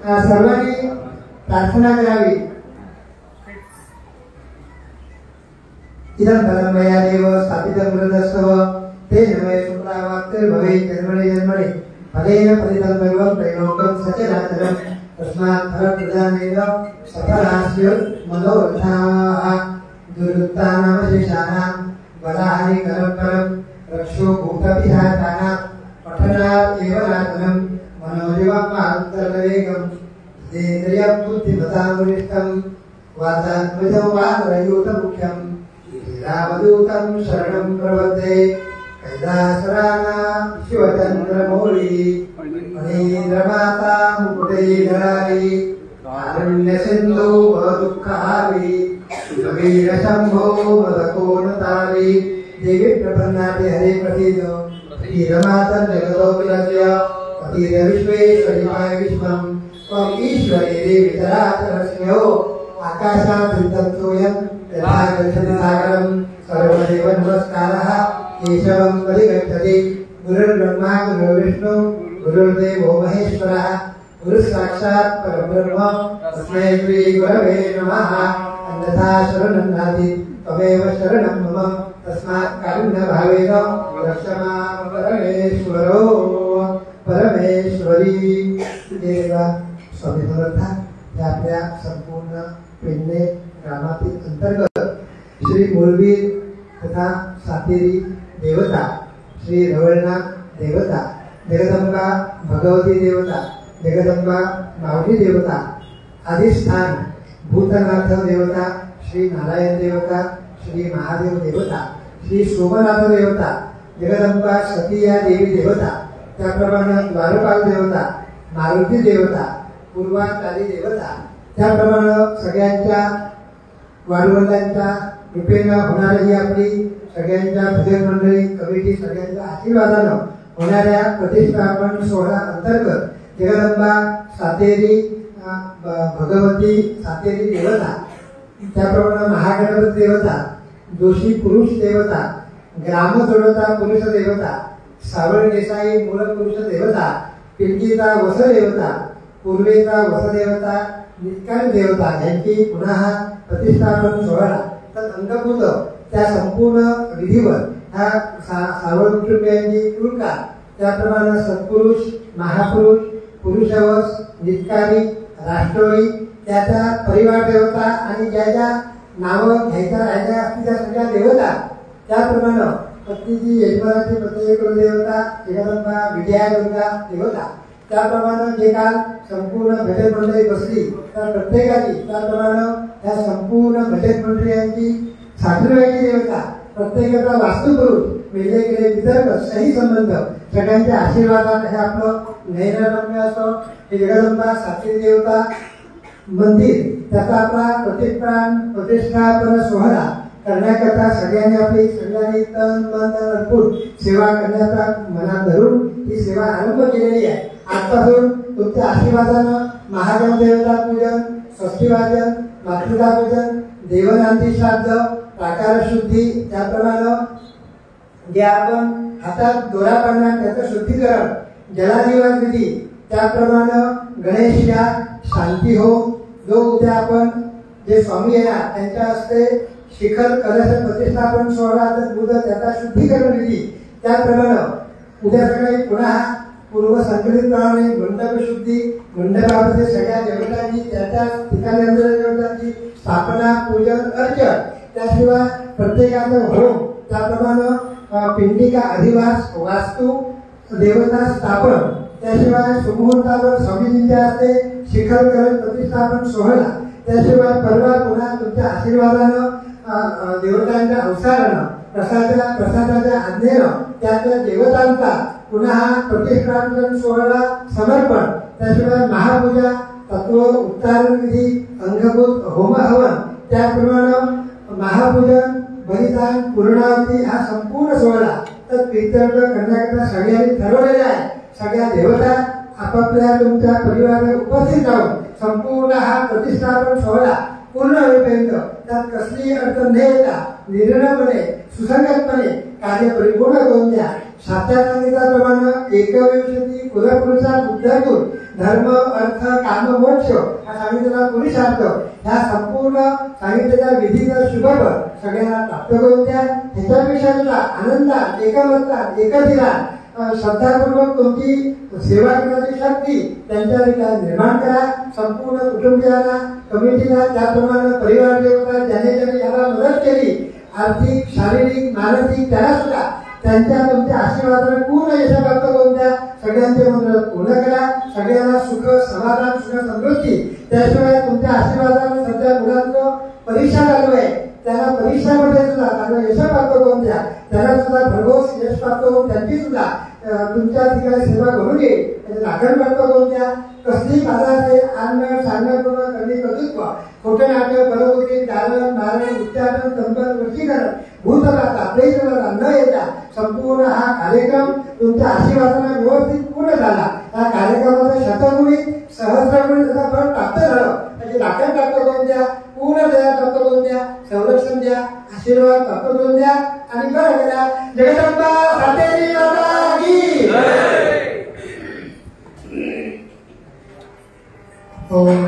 सर्वांनी प्रार्थना करावी। इदं फलं मया देव स्थापितं वृद्धस्तव तेन मे शुक्लावाप्तिर्भवे जन्मने जन्मने फलेन फलितं सर्वं त्रैलोक्यं सचराचरं तस्मात् फलप्रदानेन सफलास्यु मनोरथाः दुरुत्तानामशेषाणां बलाहानिकरं रक्षो भूतविधातानां पठनात् एव नातनं मनोजवमान्तरवेगं देन्द्रियं बुद्धिमतामुनिष्ठं वाचात्मजं वानरयूतमुख्यं रामदूतं शरणं प्रपद्ये कैलासराणां शिवचन्द्रमौळि मणिन्द्रमाता मुकुटैर्धरारि कारुण्यसिन्धो दुःखहारि कबीरशम्भो मदकोनतारि देवी प्रपन्नाते हरे प्रसीद धीरमातं जगदोऽखिलस्य पतिर्विश्वेश्वरि माय विश्वं त्वम् ईश्वरी देवी चराचरस्यो आकाशात् वृत्तत्वयं यथा गच्छति सागरं सर्वदेव नमस्कारः केशवं परिगच्छति गुरुर्ब्रह्मा गुरुर्विष्णु गुरुर्देवो महेश्वरः गुरुसाक्षात् परब्रह्म तस्मै श्री गुरवे नमः। अन्यथा शरणं नास्ति त्वमेव शरणं मम तस्मात् कारुण्यभावेन रक्ष मां परमेश्वरो परमेश्वरी। देवा स्वामी समर्थ हे आपल्या संपूर्ण पेडणे ग्रामातील अंतर्गत श्री मूलवीर तथा सातेरी देवता श्री रवळनाथ देवता जगदंबा भगवती देवता जगदंबा माऊली देवता अधिष्ठान भूतनाथ देवता श्री नारायण देवता श्री महादेव देवता श्री सोमनाथ देवता जगदंबा सतीया देवी देवता त्याप्रमाणे द्वारपाल देवता मारुती देवता पूर्वाचारी देवता त्याप्रमाणे सगळ्यांच्या वाढवंतांच्या कृपेने होणारी आपली सगळ्यांच्या भजन मंडळी कमिटी सगळ्यांच्या आशीर्वादानं होणाऱ्या प्रतिष्ठापन सोहळा अंतर्गत जगदंबा सातेरी भगवती सातेरी देवता त्याप्रमाणे महागणपती देवता जोशी पुरुष देवता ग्राम जोडता पुरुष देवता सावळ देसाई मूल पुरुष देवता पिंकीचा वस देवता पूर्वेचा वस देवता नित्काल देवता यांची पुन्हा प्रतिष्ठापन सोहळा तर अंगभूत त्या संपूर्ण विधीवर हा सावळ कुटुंबियांची कृपा त्याप्रमाणे सत्पुरुष महापुरुष पुरुषवस नित्कारी राष्ट्रोळी त्याचा परिवार देवता आणि ज्या ज्या नावं घ्यायच्या राहिल्या असतील त्या सगळ्या देवता त्याप्रमाणे पत्नीची यजमानाची प्रत्येक देवता जगदंबा विजया दुर्गा देवता त्याप्रमाणे जे काल संपूर्ण भजन मंडळी बसली तर प्रत्येकाची त्याप्रमाणे त्या संपूर्ण भजन मंडळींची सासरवाईची देवता प्रत्येकाचा वास्तुपुरुष वेगळे गेले विदर्भ सही संबंध सगळ्यांच्या आशीर्वादाने हे आपलं नैरारम्य असं हे जगदंबा सातेरी देवता मंदिर त्याचा आपला प्रतिष्ठापन सोहळा करण्याकरता सगळ्यांनी आपली सगळ्यांनी तन मन अर्पण सेवा करण्याचा मनात धरून ही सेवा आरंभ केलेली आहे। आजपासून तुमच्या आशीर्वादानं महादेव देवता पूजन षष्ठी वाजन मातृका पूजन देवनांती श्राद्ध प्राकार शुद्धी त्याप्रमाणे जे आपण हातात दोरा पाडणार त्याचं शुद्धीकरण जलादिवास विधी त्याप्रमाणे गणेश याग शांती होम जो उद्या आपण जे स्वामी येणार त्यांच्या हस्ते शिखर कलश प्रतिष्ठापन सोहळा त्याचा शुद्धीकरण विधी त्याप्रमाणे उद्या सकाळी पुन्हा पूर्व संकलितप्रमाणे मंडप शुद्धी मंडपामध्ये सगळ्या देवतांची त्याच्या ठिकाणी देवतांची स्थापना पूजन अर्चन त्याशिवाय प्रत्येकाचं होम त्याप्रमाणे पिंडिका अधिवास वास्तू देवता स्थापन त्याशिवाय सुमुहूर्तावर स्वामीजींच्या हस्ते शिखर कलश प्रतिष्ठापन सोहळा त्याशिवाय परवा पुन्हा तुमच्या आशीर्वादानं देवतांच्या अवसारानं प्रसादाच्या आज्ञेनं त्यातल्या देवतांचा पुन्हा प्रतिष्ठापन सोहळा समर्पण त्याशिवाय महापूजा तत्व उच्चारण विधी अंगभूत होम हवन त्याप्रमाणे महापूजन बलिदान पूर्णावती हा संपूर्ण सोहळा तर कीर्तन करण्याकरता सगळ्यांनी ठरवलेला आहे। सगळ्या देवता आपापल्या तुमच्या परिवारात उपस्थित राहून संपूर्ण हा प्रतिष्ठापन सोहळा पूर्ण होईपर्यंत त्यात कसलीही अडचण न येता निर्णयपणे सुसंगतपणे कार्य परिपूर्ण करून द्या. शास्त्रात सांगितल्याप्रमाणे एकविंशती कुलपुरुषा बुद्धगुण धर्म अर्थ काम मोक्ष हा सांगितलेला पुरुषार्थ ह्या संपूर्ण सांगितलेल्या विधीचा शुभफळ सगळ्यांना प्राप्त करून द्या. ह्याच्यापेक्षा तुला आनंदात एकमतात एकधिरात श्रद्धापूर्वक तुमची सेवा करण्याची शक्ती त्यांच्या ठिकाणी निर्माण करा. संपूर्ण कुटुंबियांना कमिटीला त्याप्रमाणे परिवार देवता ज्याने ज्याने याला मदत केली आर्थिक शारीरिक मानसिक त्याला सुद्धा त्यांच्या तुमच्या आशीर्वादाने पूर्ण यशप्राप्त करून द्या. सगळ्यांचे मंत्र पूर्ण करा. सगळ्यांना सुख समाधान सुख समृद्धी. त्याशिवाय तुमच्या आशीर्वादाने सध्या मुलांचं परीक्षा चालू आहे त्यांना परीक्षामध्ये सुद्धा त्यांना यश प्राप्त करून द्या. त्यांना सुद्धा भरघोस यश प्राप्त करून त्यांची सुद्धा तुमच्या ठिकाणी सेवा घडून येईल त्याचे दाखल प्राप्त करून द्या. कसली बाजाराचे आणणं सांगणं पूर्ण करणे कर्तृत्व खोटे नाटक बरोबरी गारण मारण उच्चारण संपन्न वशीकरण भूतकाचा प्रेतला न येता संपूर्ण हा कार्यक्रम तुमच्या आशीर्वादाने व्यवस्थित पूर्ण झाला. या कार्यक्रमाचा शतगुणी सहस्रगुणी त्याचा फळ प्राप्त झालं त्याची दाखल प्राप्त करून द्या. पूर्ण दया प्राप्त करून द्या. संरक्षण द्या. आशीर्वाद प्राप्त करून द्या आणि बरं करा. जगदंबा सातेरी माता की जय. ओम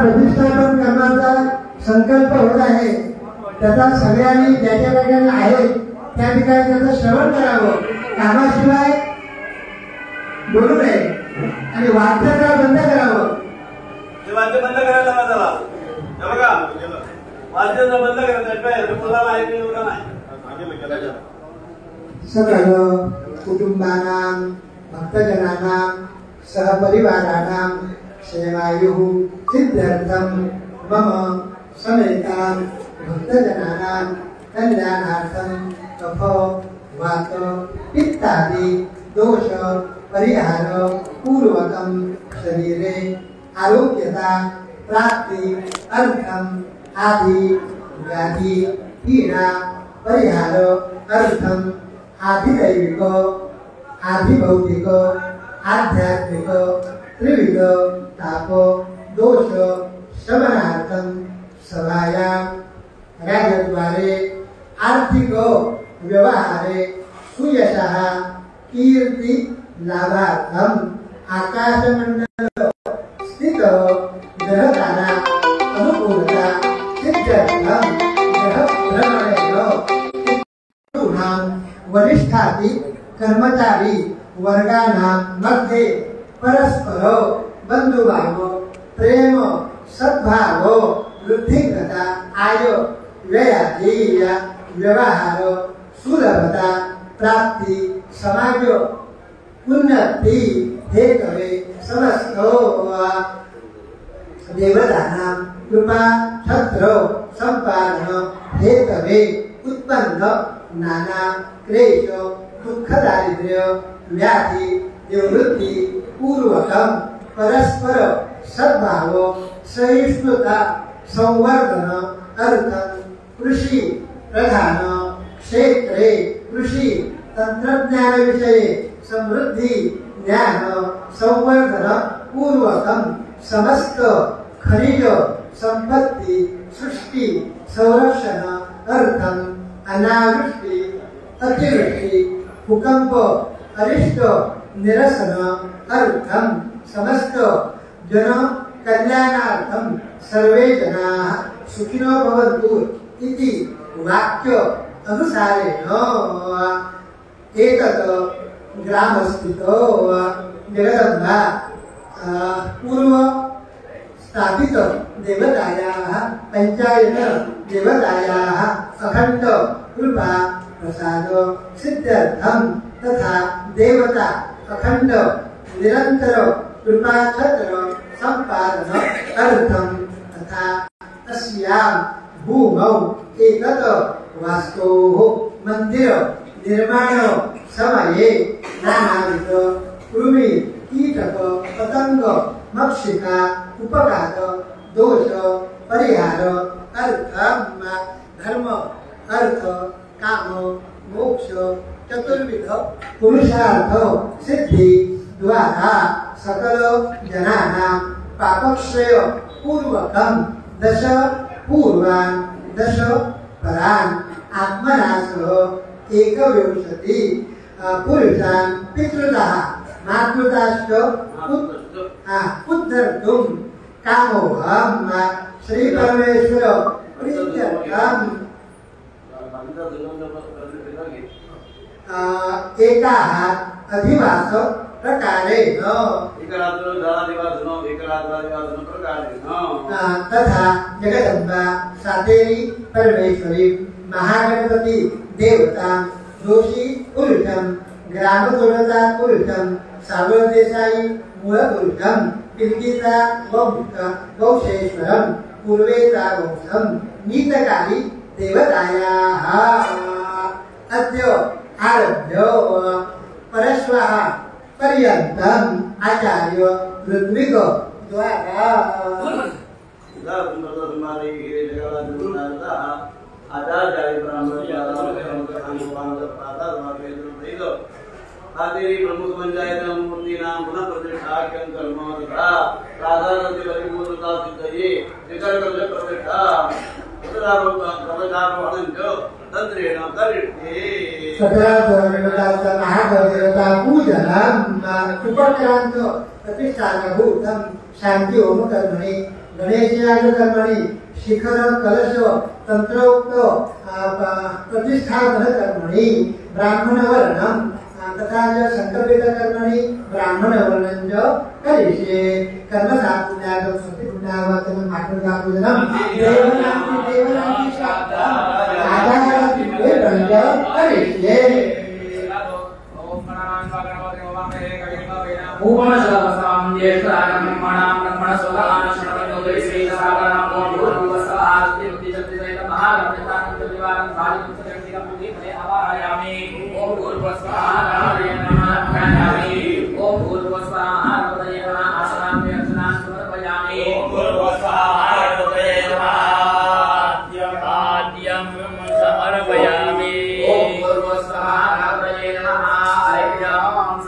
प्रतिष्ठापन करण्याचा संकल्प होत आहे त्याचा सगळ्यांनी ज्या ज्या ठिकाणी आहे त्या ठिकाणी त्याचं श्रवण करावं. कामाशिवाय बोलू नये आणि वाद्याचा बंद करावं. वाद्य बंद करायला माझा बघा वाद्याचा बंद करायचं मुलाला ऐकलं नाही. सकल कुटुंबानां भक्तजनानां सहपरिवाराणां सेवायुः सिद्ध्यर्थं मम समेतां भक्तजनानां कल्याणार्थं कफ वात पित्तादि दोष परिहार पूर्वकं शरीरे आरोग्यता प्राप्ति अर्थम आदि व्याधि पीड़ा परिहार अर्थम आधिदैविक आधिभौतिक आध्यात्मिक त्रिविध ताप दोष शमनार्थम सभायां राजद्वारे आर्थिक व्यवहारे सुयशः कीर्ति लाभार्थम आकाशमंडल स्थित ग्रहतारा अनुकूलता सिद्ध्यर्थम ग्रह भ्रमणेन वरिष्ठादि कर्मचारी वर्गानां मध्ये परस्पर बंधुभाव प्रेम सद्भाव वृद्धिगता आय व्ययादि व्यवहार सुलभता प्राप्ति समाज उन्नति हेतवे समस्त देवतानां कृपा छत्र संपादन हेतवे उत्पन्न नाना क्लेश दुख दारिद्र्य व्याधि निवृत्ति पूर्वकम परस्पर सद्भाव सहिष्णुता संवर्धन अर्थम कृषि प्रधान क्षेत्रे कृषि तंत्रज्ञान विषये समृद्धि ज्ञान संवर्धन पूर्वकम समस्त खनिज संपत्ति सृष्टि संरक्षण अर्थम अनावृष्टि अतिवृष्टि भूकंप अरिष्ट निरसन अर्थम समस्त जन कल्याणार्थम सर्वे जनाः सुखिनो भवन्तु इति वाक्य अनुसारेण एतत् ग्रामस्थितो जगदम्बा पूर्व स्थापित देवतायाः पंचायन देवतायाः अखंड कृपा प्रसाद सिद्ध्यर्थम तथा देवता अखंड निरंतर कृपा छत्र संपादन अर्थम तथा अस्यां भूमौ एतत् वास्तोः मंदिर निर्माण समये नानाविध कृमि कीटक पतंग मक्षिका उपघात दोष परिहार अर्थम धर्म अर्थ काम मोक्ष चतुर्विध पुरुषार्थ सिद्धि द्वारा सकल जनानां पापक्षय पूर्वकं दश पूर्वान् दश परान् आत्मना सह एकविंशति पुरुषान् पितृतः मातृताश्च उद्धर्तुं कामोहं श्री परमेश्वर प्रीत्यर्थम् एकाः अधिवास प्रकारेण तथा जगदम्बा सातेरी परमेश्वरी महागणपति देवता जोशी पुरुषम ग्राम देवता पुरुषम सागर देसाई मूल पुरुषम पिंकिता गौशेश्वरम पूर्वेता वंशम नीतकारी देवतायाः अद्य आरभ्य परश्वः पर्यन्तम् आचार्य ऋत्विक द्वारा हातेरी प्रमुख पंचायत मूर्ति नाम पुनः प्रतिष्ठा के कर्म तथा साधारण से परिपूर्णता सिद्धये विकर कर्म प्रतिष्ठा तंत्रेण करिष्ये सतरा महादेवता पूजनम् उपक्रांत प्रतिष्ठानभूतं शांति होम कर्मणि गणेशयाग कर्मणि शिखर कलश तंत्रोक्त प्रतिष्ठापन कर्मणि ब्राह्मण वर्णम तथा च संकल्पित कर्मणि ब्राह्मण वर्णं च करिष्ये कर्म सात्पुण्यागम सुति पुण्यावतनं मातृका पूजनम देवनांति शास्त्र आधारति वेदं च करिष्ये भूमन सहस्रम ज्येष्ठानां ब्रह्मणां ब्रह्मणस्वदानं श्रवणोदय श्रीसागरनां भूर्भुवस्सहास्ति शक्तिसहित महागणपतिं प्रतिवारं भालिं सजन्तिकं पुनीते आवाहयामि ओम भूर्भुवस्सहाय नमः ध्यायामि ओम भूर्भुवस्सहाय नमः आसनां व्यर्थनां समर्पयामि ओम भूर्भुवस्सहाय नमः आद्यं समर्पयामि ओम भूर्भुवस्सहाय नमः आय्यां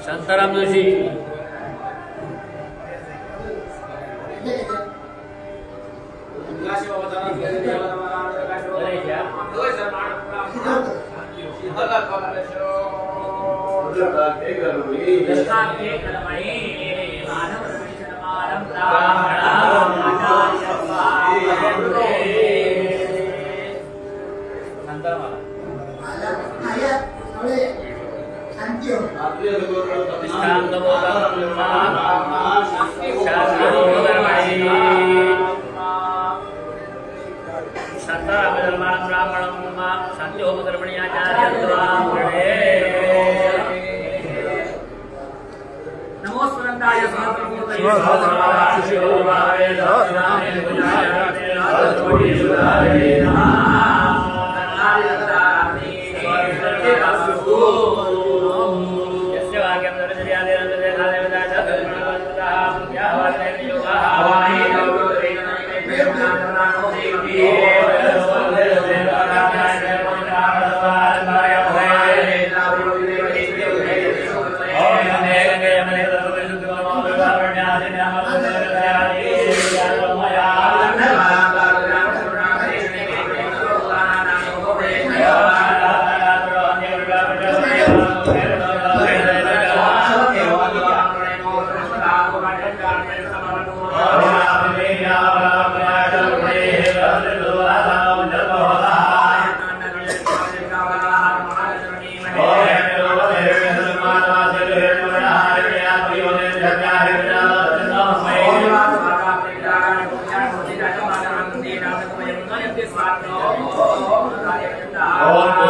शांताराम जोशी Om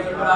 Oh,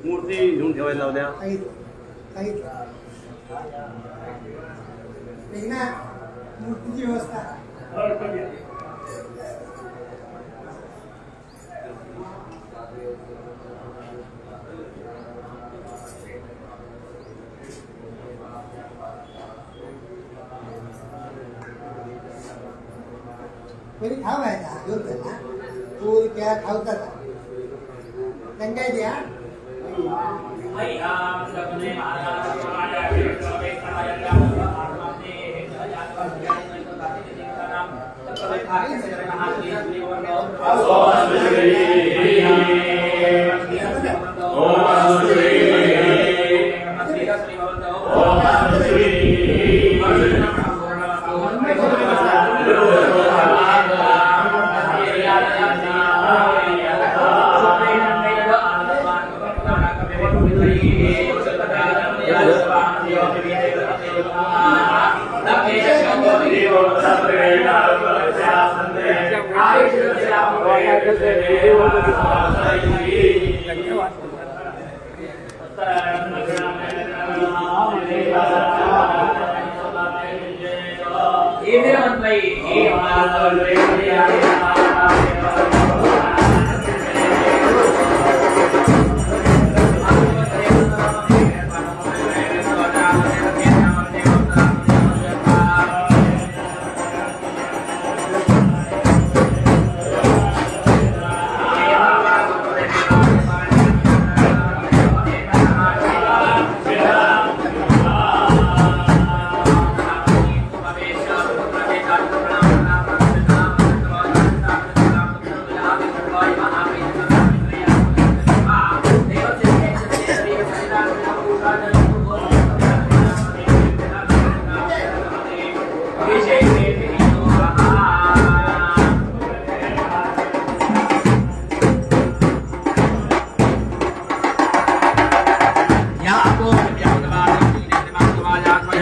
मूर्ती घेऊन ठेवायला लावल्या मूर्तीची व्यवस्था परी खावायचा घेऊन त्याला पूर क्या खावतात काय द्या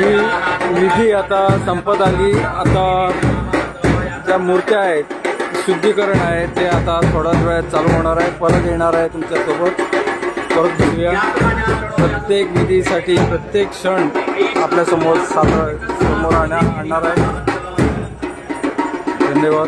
ही विधी आता संपत आली. आता ज्या मूर्त्या आहेत शुद्धीकरण आहे ते आता थोड्याच वेळात चालू होणार आहे. परत येणार आहे तुमच्यासोबत. परत भेटूया. प्रत्येक विधीसाठी प्रत्येक क्षण आपल्यासमोर समोर आणणार आहे. धन्यवाद.